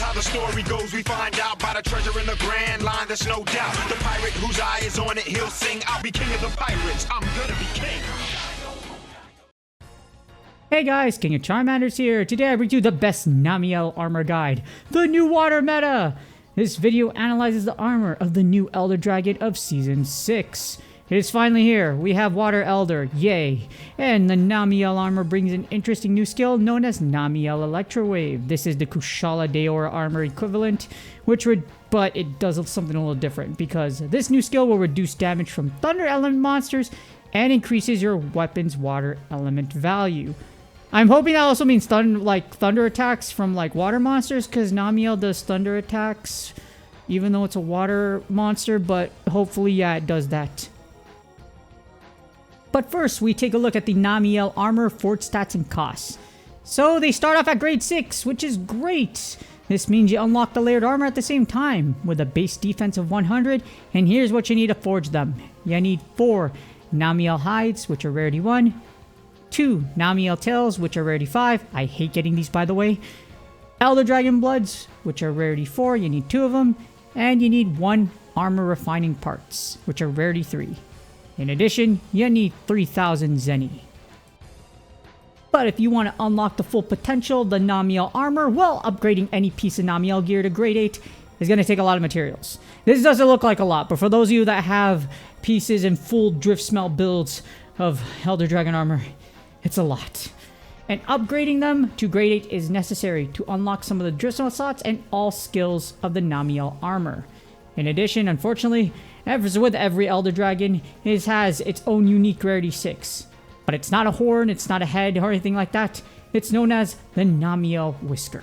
is how the story goes. We find out by the treasure in the grand line. There's no doubt. The pirate whose eye is on it, he'll sing. I'll be king of the pirates. I'm gonna be king. Hey guys, King of Charmanders here. Today I bring you the best Namielle armor guide, the new water meta. This video analyzes the armor of the new Elder Dragon of Season 6. It is finally here. We have Water Elder, yay. And the Namielle armor brings an interesting new skill known as Namielle Electrowave. This is the Kushala Daora armor equivalent, but it does something a little different because this new skill will reduce damage from thunder element monsters and increases your weapon's water element value. I'm hoping that also means thunder attacks from water monsters, because Namielle does thunder attacks even though it's a water monster, but hopefully, yeah, it does that. But first, we take a look at the Namielle armor fort stats and costs. So they start off at grade 6, which is great. This means you unlock the layered armor at the same time with a base defense of 100, and here's what you need to forge them. You need 4 Namielle hides, which are rarity 1, 2 Namielle tails, which are rarity 5. I hate getting these, by the way. Elder Dragon bloods, which are rarity 4. You need 2 of them, and you need 1 armor refining parts, which are rarity 3. In addition, you need 3,000 Zeni. But if you want to unlock the full potential of the Namielle armor, well, upgrading any piece of Namielle gear to grade 8 is going to take a lot of materials. This doesn't look like a lot, but for those of you that have pieces and full drift smelt builds of Elder Dragon armor, it's a lot. And upgrading them to grade 8 is necessary to unlock some of the drift smelt slots and all skills of the Namielle armor. In addition, unfortunately, as with every Elder Dragon, it has its own unique rarity 6. But it's not a horn, it's not a head, or anything like that. It's known as the Namielle Whisker.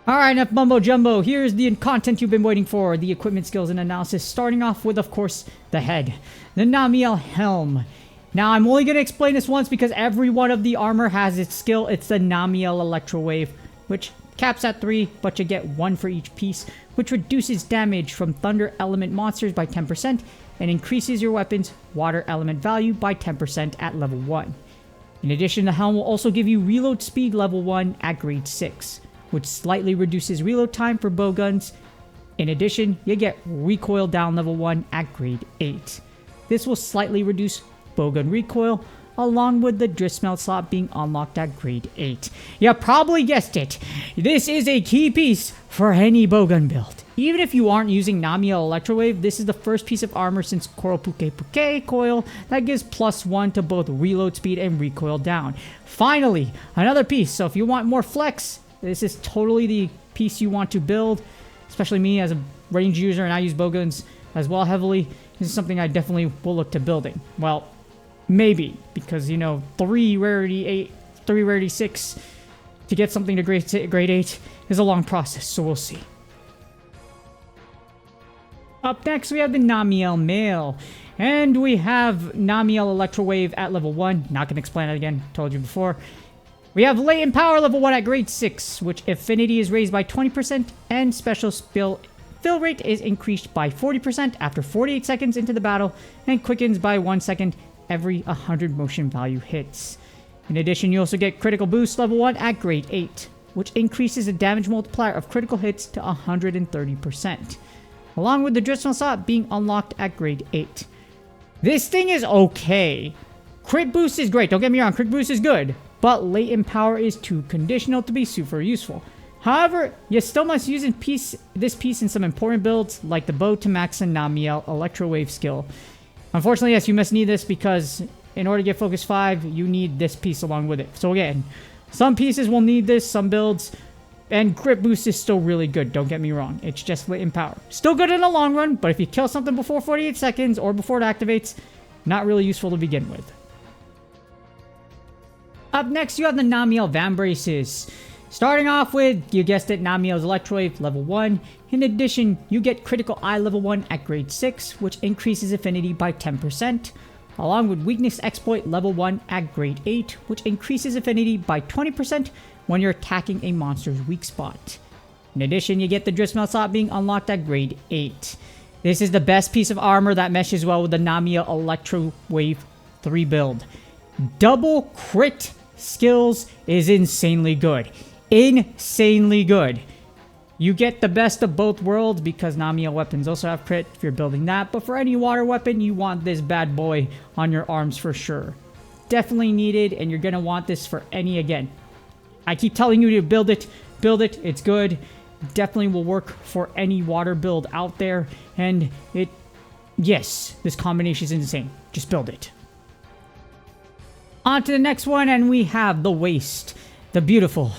Alright, enough mumbo jumbo. Here's the content you've been waiting for. The equipment skills and analysis, starting off with, of course, the head. The Namielle Helm. Now, I'm only going to explain this once because every one of the armor has its skill. It's the Namielle Electrowave, which caps at 3, but you get 1 for each piece, which reduces damage from thunder element monsters by 10% and increases your weapon's water element value by 10% at level 1. In addition, the helm will also give you reload speed level 1 at grade 6, which slightly reduces reload time for bowguns. In addition, you get recoil down level 1 at grade 8. This will slightly reduce bowgun recoil, along with the drift smelt slot being unlocked at grade 8. You probably guessed it. This is a key piece for any bowgun build. Even if you aren't using Namielle Electrowave, this is the first piece of armor since Koropuke coil that gives +1 to both reload speed and recoil down. Finally, another piece. So if you want more flex, this is totally the piece you want to build. Especially me as a range user, and I use bowguns as well heavily. This is something I definitely will look to building. Well, maybe, because, 3 rarity 6 to get something to grade 8 is a long process, so we'll see. Up next, we have the Namielle Mail, and we have Namielle Electrowave at level 1. Not going to explain it again, told you before. We have Latent Power level 1 at grade 6, which affinity is raised by 20%, and special fill rate is increased by 40% after 48 seconds into the battle, and quickens by 1 second every 100 motion value hits. In addition, you also get critical boost level 1 at grade 8, which increases the damage multiplier of critical hits to 130%, along with the drift smelt slot being unlocked at grade 8. This thing is okay. Crit boost is great, don't get me wrong, crit boost is good, but latent power is too conditional to be super useful. However, you still must use this piece in some important builds, like the bow to max and Namielle Electrowave skill. Unfortunately, yes, you must need this because in order to get Focus 5, you need this piece along with it. So again, some pieces will need this, some builds, and crit boost is still really good, don't get me wrong. It's just latent power. Still good in the long run, but if you kill something before 48 seconds or before it activates, not really useful to begin with. Up next, you have the Namielle Vambraces. Starting off with, you guessed it, Namielle's Electrowave level 1. In addition, you get Critical Eye level 1 at grade 6, which increases affinity by 10%, along with Weakness Exploit level 1 at grade 8, which increases affinity by 20% when you're attacking a monster's weak spot. In addition, you get the Drift Smelt slot being unlocked at grade 8. This is the best piece of armor that meshes well with the Namielle Electrowave 3 build. Double crit skills is insanely good. insanely good. You get the best of both worlds because Namielle weapons also have crit if you're building that. But for any water weapon, you want this bad boy on your arms for sure. Definitely needed, and you're going to want this for any, again. I keep telling you to build it. Build it. It's good. Definitely will work for any water build out there. And yes, this combination is insane. Just build it. On to the next one, and we have the Waste. The beautiful,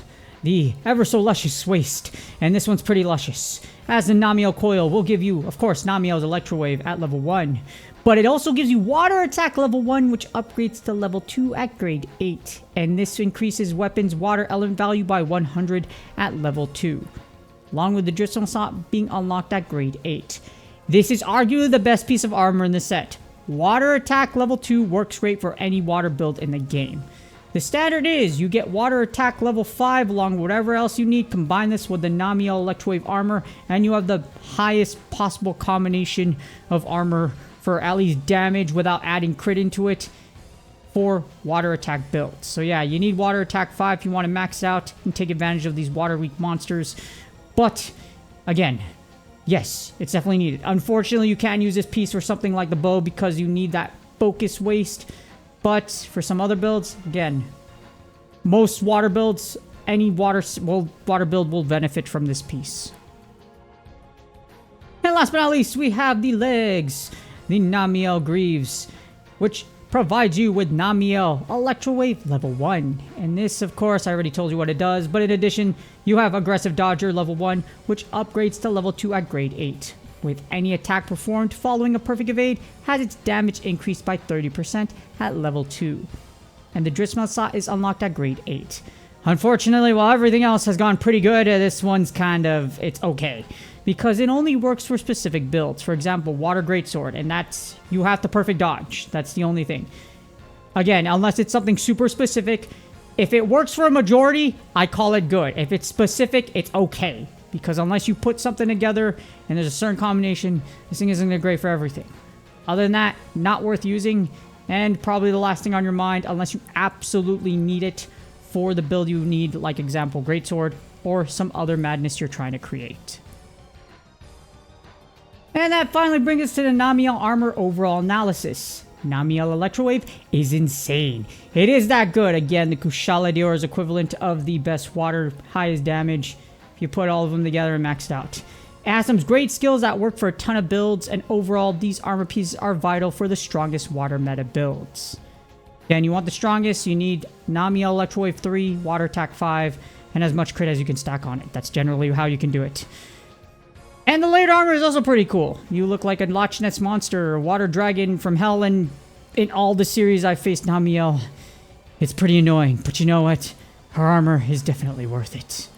the ever so luscious Waste. And this one's pretty luscious. As the Namielle coil will give you, of course, Namielle's Electro Wave at level 1. But it also gives you Water Attack level 1, which upgrades to level 2 at grade 8. And this increases weapons' water element value by 100 at level 2. Along with the Drizzle Slot being unlocked at grade 8. This is arguably the best piece of armor in the set. Water Attack level 2 works great for any water build in the game. The standard is you get Water Attack level 5 along with whatever else you need. Combine this with the Namielle Electrowave armor, and you have the highest possible combination of armor for at least damage without adding crit into it for water attack builds. So yeah, you need Water Attack 5 if you want to max out and take advantage of these water weak monsters. But again, yes, it's definitely needed. Unfortunately, you can't use this piece for something like the bow because you need that focus waste. But for some other builds, again, most water builds, any water build will benefit from this piece. And last but not least, we have the legs. The Namielle Greaves, which provides you with Namielle Electro Wave level 1. And this, of course, I already told you what it does, but in addition, you have Aggressive Dodger level 1, which upgrades to level 2 at grade 8. With any attack performed following a perfect evade, has its damage increased by 30% at level 2. And the Drizzle Slot is unlocked at grade 8. Unfortunately, while everything else has gone pretty good, this one's it's okay. Because it only works for specific builds. For example, Water Greatsword, and that's, you have to perfect dodge. That's the only thing. Again, unless it's something super specific. If it works for a majority, I call it good. If it's specific, it's okay. Because unless you put something together and there's a certain combination, this thing isn't great for everything. Other than that, not worth using. And probably the last thing on your mind, unless you absolutely need it for the build you need, like example, Greatsword, or some other madness you're trying to create. And that finally brings us to the Namielle armor overall analysis. Namielle Electrowave is insane. It is that good. Again, the Kushala Dior is equivalent of the best water, highest damage. If you put all of them together and maxed out. It has some great skills that work for a ton of builds, and overall, these armor pieces are vital for the strongest water meta builds. Again, you want the strongest, you need Namielle Electrowave 3, Water Attack 5, and as much crit as you can stack on it. That's generally how you can do it. And the layered armor is also pretty cool. You look like a Loch Ness monster or water dragon from hell, and in all the series I've faced Namielle, it's pretty annoying. But you know what? Her armor is definitely worth it.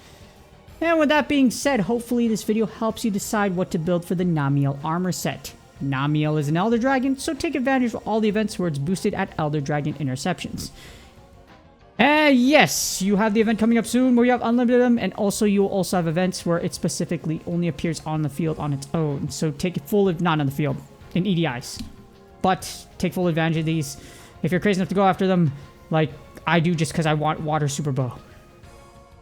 And with that being said, hopefully this video helps you decide what to build for the Namielle armor set. Namielle is an Elder Dragon, so take advantage of all the events where it's boosted at Elder Dragon interceptions. Yes, you have the event coming up soon where you have unlimited them, and also you will also have events where it specifically only appears on the field on its own. So take full, not on the field, in EDIs. But take full advantage of these if you're crazy enough to go after them, like I do just because I want Water Super Bow.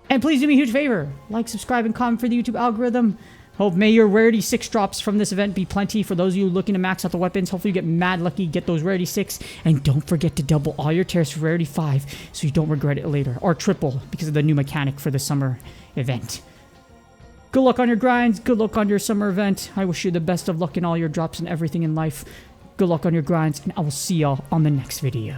And please do me a huge favor, like, subscribe, and comment for the YouTube algorithm. Hope may your Rarity 6 drops from this event be plenty for those of you looking to max out the weapons. Hopefully you get mad lucky, get those Rarity 6. And don't forget to double all your tears for Rarity 5 so you don't regret it later. Or triple because of the new mechanic for the summer event. Good luck on your grinds. Good luck on your summer event. I wish you the best of luck in all your drops and everything in life. Good luck on your grinds, and I will see y'all on the next video.